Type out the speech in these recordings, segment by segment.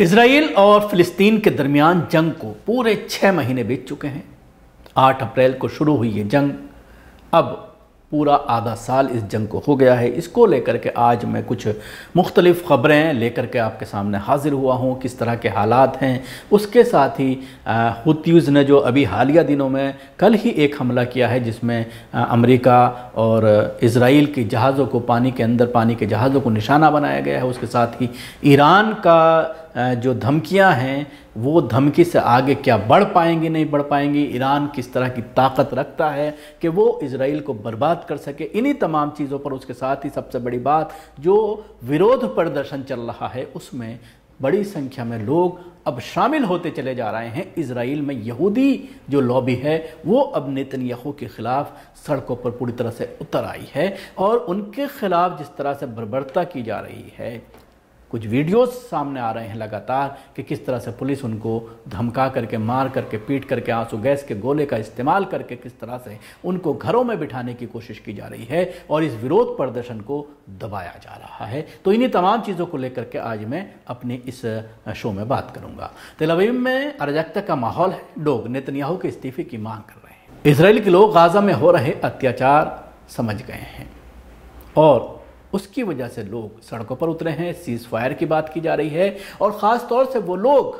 Israel और फिलिस्तीन के दरमियान जंग को पूरे 6 महीने बीत चुके हैं। 8 अप्रैल को शुरू हुई ये जंग अब पूरा आधा साल इस जंग को हो गया है। इसको लेकर के आज मैं कुछ मुख्तलिफ़ ख़बरें लेकर के आपके सामने हाज़िर हुआ हूँ, किस तरह के हालात हैं। उसके साथ ही हुतीज़ ने जो अभी हालिया दिनों में कल ही एक हमला किया है जिसमें अमेरिका और इज़राइल के जहाज़ों को पानी के जहाज़ों को निशाना बनाया गया है। उसके साथ ही ईरान का जो धमकियां हैं वो धमकी से आगे क्या बढ़ पाएंगी नहीं बढ़ पाएंगी, ईरान किस तरह की ताकत रखता है कि वो इज़राइल को बर्बाद कर सके, इन्हीं तमाम चीज़ों पर। उसके साथ ही सबसे बड़ी बात, जो विरोध प्रदर्शन चल रहा है उसमें बड़ी संख्या में लोग अब शामिल होते चले जा रहे हैं। इज़राइल में यहूदी जो लॉबी है वो अब नेतन्याहू के ख़िलाफ़ सड़कों पर पूरी तरह से उतर आई है और उनके ख़िलाफ़ जिस तरह से बर्बरता की जा रही है, कुछ वीडियोस सामने आ रहे हैं लगातार कि किस तरह से पुलिस उनको धमका करके, मार करके, पीट करके, आंसू गैस के गोले का इस्तेमाल करके किस तरह से उनको घरों में बिठाने की कोशिश की जा रही है और इस विरोध प्रदर्शन को दबाया जा रहा है। तो इन्हीं तमाम चीज़ों को लेकर के आज मैं अपनी इस शो में बात करूँगा। तेल अवीव में अराजकता का माहौल है, लोग नेतन्याहू के इस्तीफे की मांग कर रहे हैं। इजराइल के लोग गाज़ा में हो रहे अत्याचार समझ गए हैं और उसकी वजह से लोग सड़कों पर उतरे हैं। सीज़ फायर की बात की जा रही है और ख़ास तौर से वो लोग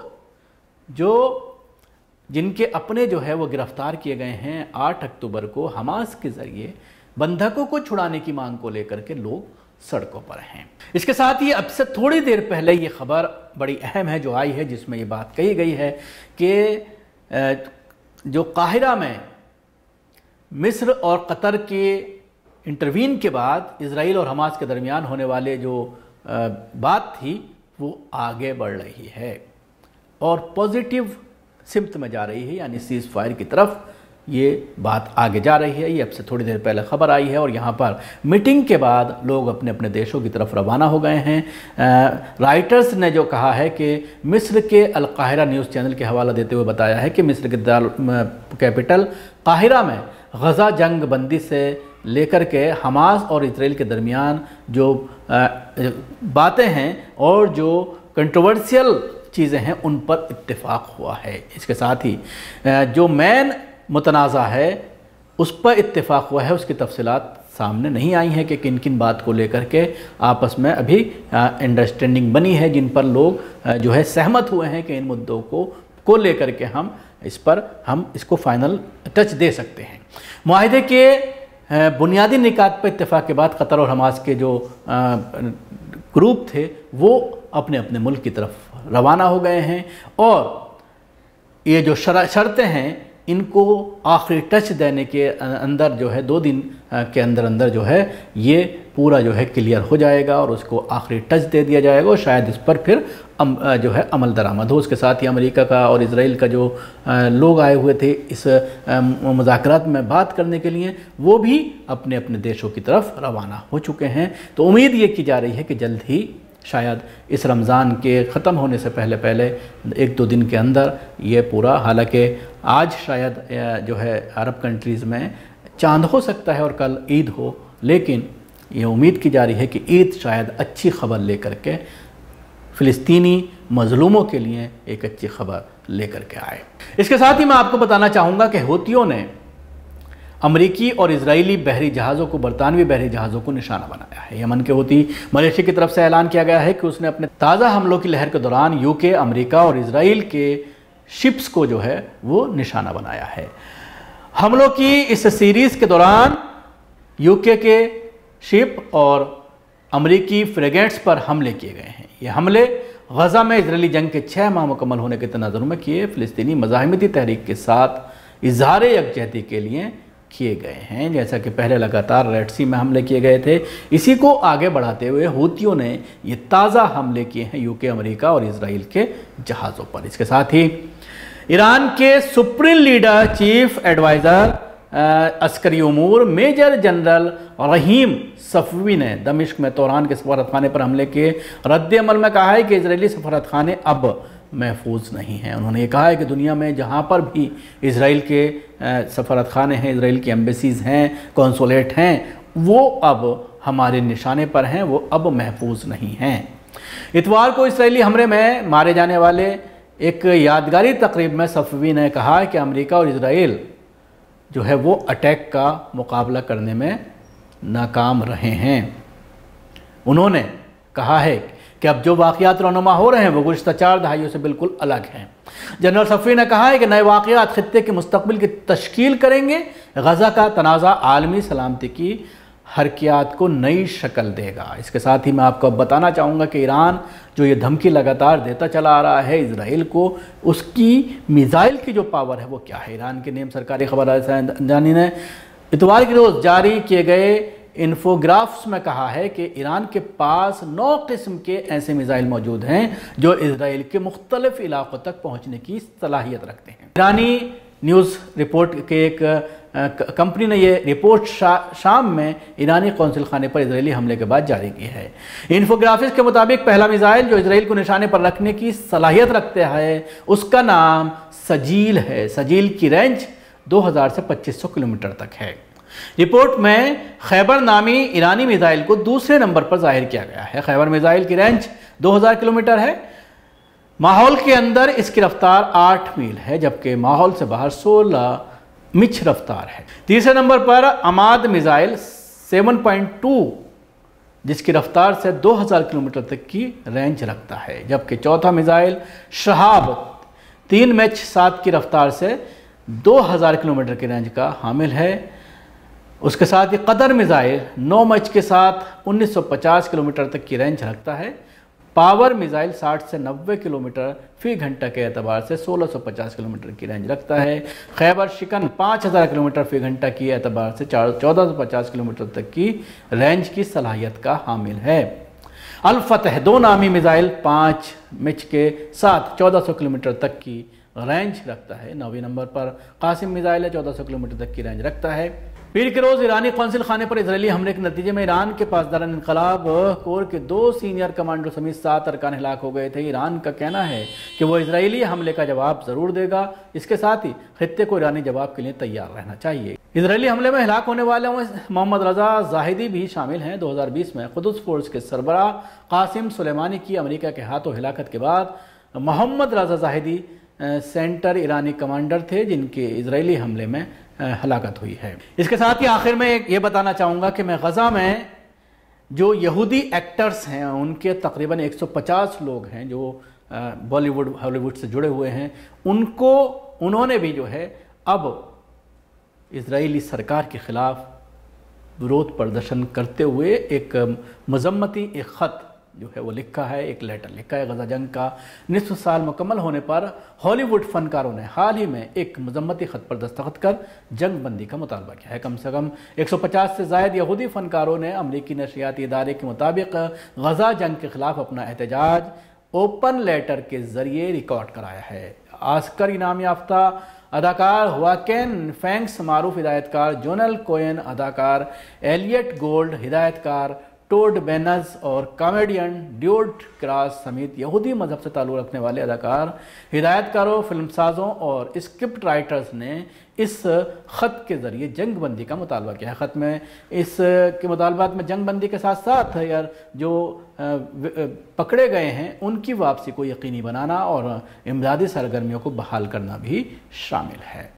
जिनके अपने जो वो गिरफ्तार किए गए हैं 8 अक्टूबर को हमास के ज़रिए बंधकों को छुड़ाने की मांग को लेकर के लोग सड़कों पर हैं। इसके साथ ही अब से थोड़ी देर पहले ये खबर बड़ी अहम है जो आई है, जिसमें ये बात कही गई है कि जो काहिरा में मिस्र और कतर के इंटरवीन के बाद इज़राइल और हमास के दरमियान होने वाले जो बात थी वो आगे बढ़ रही है और पॉजिटिव सिम्त में जा रही है, यानी सीज़ फायर की तरफ ये बात आगे जा रही है। ये अब से थोड़ी देर पहले खबर आई है और यहाँ पर मीटिंग के बाद लोग अपने अपने देशों की तरफ रवाना हो गए हैं। राइटर्स ने जो कहा है कि मिस्र के अल काहिरा न्यूज़ चैनल के हवाला देते हुए बताया है कि मिस्र के कैपिटल काहिरा में गज़ा जंग बंदी से लेकर के हमास और इजराइल के दरमियान जो बातें हैं और जो कंट्रोवर्शियल चीज़ें हैं उन पर इत्तेफाक हुआ है। इसके साथ ही जो मेन मुतनाज़ा है उस पर इत्तेफाक हुआ है। उसकी तफसीलात सामने नहीं आई हैं कि किन किन बात को लेकर के आपस में अभी अंडरस्टैंडिंग बनी है, जिन पर लोग जो है सहमत हुए हैं कि इन मुद्दों को लेकर के हम इसको फाइनल टच दे सकते हैं। मुआहिदे के बुनियादी निकात पर इत्तेफाक के बाद कतर और हमास के जो ग्रुप थे वो अपने अपने मुल्क की तरफ रवाना हो गए हैं और ये जो शर्तें हैं इनको आखिरी टच देने के अंदर 2 दिन के अंदर जो है ये पूरा क्लियर हो जाएगा और उसको आखिरी टच दे दिया जाएगा और शायद इस पर फिर अमल दरामद हो। उसके साथ ही अमेरिका का और इज़राइल का जो लोग आए हुए थे इस मुज़ाकरात में बात करने के लिए, वो भी अपने अपने देशों की तरफ रवाना हो चुके हैं। तो उम्मीद ये की जा रही है कि जल्द ही शायद इस रमज़ान के ख़त्म होने से पहले 1-2 दिन के अंदर ये पूरा, हालांकि आज शायद अरब कंट्रीज़ में चांद हो सकता है और कल ईद हो, लेकिन ये उम्मीद की जा रही है कि ईद शायद अच्छी खबर लेकर के फ़िलिस्तीनी मज़लूमों के लिए एक अच्छी खबर लेकर के आए। इसके साथ ही मैं आपको बताना चाहूँगा कि हूतियों ने अमरीकी और इजरायली बहरी जहाज़ों को, बरतानवी बहरी जहाज़ों को निशाना बनाया है। यमन के हूती मलेशिया की तरफ से ऐलान किया गया है कि उसने अपने ताज़ा हमलों की लहर के दौरान यूके, अमेरिका और इजराइल के शिप्स को वो निशाना बनाया है। हमलों की इस सीरीज़ के दौरान यूके के शिप और अमरीकी फ्रेगेट्स पर हमले किए गए हैं। ये हमले गज़ा में इजरायली जंग के 6 माह मुकम्मल होने के तनाज़ुर में किए फ़िलिस्तीनी मज़ाहिमती तहरीक के साथ इज़हार यकजहती के लिए किए गए हैं। जैसा कि पहले लगातार रेड सी में हमले किए गए थे, इसी को आगे बढ़ाते हुए हूतियों ने ये ताज़ा हमले किए हैं यूके, अमेरिका और इजराइल के जहाज़ों पर। इसके साथ ही ईरान के सुप्रीम लीडर, चीफ एडवाइज़र अस्करी उमूर मेजर जनरल रहीम सफ़वी ने दमिश्क में तोरान के सफारतखाने पर हमले के रद्द अमल में कहा है कि इजरायली सफारतखाने अब महफूज नहीं हैं। उन्होंने ये कहा है कि दुनिया में जहाँ पर भी इजराइल के सफारतखाने हैं, इजराइल की एम्बेसीज़ हैं, कौंसुलेट हैं, वो अब हमारे निशाने पर हैं, वो अब महफूज नहीं हैं। इतवार को इसराइली हमले में मारे जाने वाले एक यादगारी तकरीब में सफ़वी ने कहा कि अमेरिका और इसराइल जो है वो अटैक का मुकाबला करने में नाकाम रहे हैं। उन्होंने कहा है कि अब जो वाक़यात रौनुमा हो रहे हैं वो गुज़श्ता 4 दहाइयों से बिल्कुल अलग हैं। जनरल सफ़वी ने कहा है कि नए वाक़यात ख़ित्ते के मुस्तक़बिल की तश्कील करेंगे। गज़ा का तनाज़ा आलमी सलामती की हरकियात को नई शक्ल देगा। इसके साथ ही मैं आपको अब बताना चाहूँगा कि ईरान जो ये धमकी लगातार देता चला आ रहा है इसराइल को, उसकी मिज़ाइल की जो पावर है वो क्या है। ईरान के नेम सरकारी खबर जानी ने इतवार के रोज़ जारी किए गए इन्फोग्राफ्स में कहा है कि ईरान के पास 9 किस्म के ऐसे मिसाइल मौजूद हैं जो इजराइल के मुख्तलिफ इलाकों तक पहुंचने की सलाहियत रखते हैं। ईरानी न्यूज़ रिपोर्ट के एक कंपनी ने यह रिपोर्ट शाम में ईरानी कौंसिल खाने पर इजरायली हमले के बाद जारी की है। इन्फोग्राफिक्स के मुताबिक पहला मिसाइल जो इजराइल को निशाने पर रखने की सलाहियत रखता है उसका नाम सजील है। सजील की रेंज 2000 से 2500 किलोमीटर तक है। रिपोर्ट में खैबर नामी ईरानी मिसाइल को दूसरे नंबर पर जाहिर किया गया है। खैबर मिसाइल की रेंज 2000 किलोमीटर है। माहौल के अंदर इसकी रफ्तार 8 मील है जबकि माहौल से बाहर 16 मिच रफ्तार है। तीसरे नंबर पर अमाद मिसाइल 7.2 जिसकी रफ्तार से 2000 किलोमीटर तक की रेंज रखता है जबकि चौथा मिसाइल शहाब 3 मैच 7 की रफ्तार से 2000 किलोमीटर की रेंज का हामिल है। उसके साथ ही कदर मिसाइल 9 मैच के साथ 1950 किलोमीटर तक की रेंज रखता है। पावर मिसाइल 60 से 90 किलोमीटर फी घंटा के एतबार से 1650 किलोमीटर की रेंज रखता है। खैबर शिकन 5000 किलोमीटर फी घंटा की एतबार से 1450 किलोमीटर तक की रेंज की सलाहियत का हामिल है। अल-फतह 2 नामी मिसाइल 5 मैच के साथ 1400 किलोमीटर तक की रेंज रखता है। 9वें नंबर पर कासिम मिसाइल है 1400 किलोमीटर तक की रेंज रखता है। पीर के रोज़ ईरानी कौंसिल खाने पर इजरायली हमले के नतीजे में ईरान के पासदार इनकलाब कोर के 2 सीनियर कमांडो समेत 7 अरकान हिलाक हो गए थे। ईरान का कहना है कि वो इजरायली हमले का जवाब ज़रूर देगा। इसके साथ ही खित्ते को ईरानी जवाब के लिए तैयार रहना चाहिए। इजरायली हमले में हिलाक होने वाले में मोहम्मद रजा जाहिदी भी शामिल हैं। 2020 में कुद्स फोर्स के सरबराह कासिम सुलेमानी की अमेरिका के हाथों हिलाकत के बाद मोहम्मद रजा जाहिदी सेंटर ईरानी कमांडर थे जिनके इजरायली हमले में हलाकत हुई है। इसके साथ ही आखिर में ये बताना चाहूँगा कि मैं गज़ा में जो यहूदी एक्टर्स हैं उनके तकरीबन 150 लोग हैं जो बॉलीवुड हॉलीवुड से जुड़े हुए हैं, उन्होंने भी जो है अब इजरायली सरकार के ख़िलाफ़ विरोध प्रदर्शन करते हुए एक मज़म्मती एक ख़त जो है वो लिखा है, एक लेटर लिखा है। गज़ा जंग का निस्फ साल मुकम्मल होने पर हॉलीवुड फ़नकारों ने हाल ही में एक मज़म्मती ख़त पर दस्तखत कर जंग बंदी का मुतालबा किया है। कम से कम 150 से ज़ायद यहूदी फ़नकारों ने अमरीकी नशरियाती इदारे के मुताबिक गज़ा जंग के ख़िलाफ़ अपना एहतजाज ओपन लेटर के ज़रिए रिकॉर्ड कराया है। ऑस्कर इनाम याफ्ता अदाकार हुआकिन फैंक्स, मारूफ हिदायतकार जोनल कोएन, अदाकार एलियट गोल्ड, हिदायतकार टोड बेनज और कॉमेडियन ड्यूड क्रॉस समेत यहूदी मजहब से ताल्लुक़ रखने वाले अदाकार, हिदायतकारों, फिल्मसाजों और स्क्रिप्ट राइटर्स ने इस ख़त के ज़रिए जंग बंदी का मुतालबा किया है। ख़त में इस के मुतालबात में जंग बंदी के साथ साथ यार जो पकड़े गए हैं उनकी वापसी को यकीनी बनाना और इमदादी सरगर्मियों को बहाल करना भी शामिल है।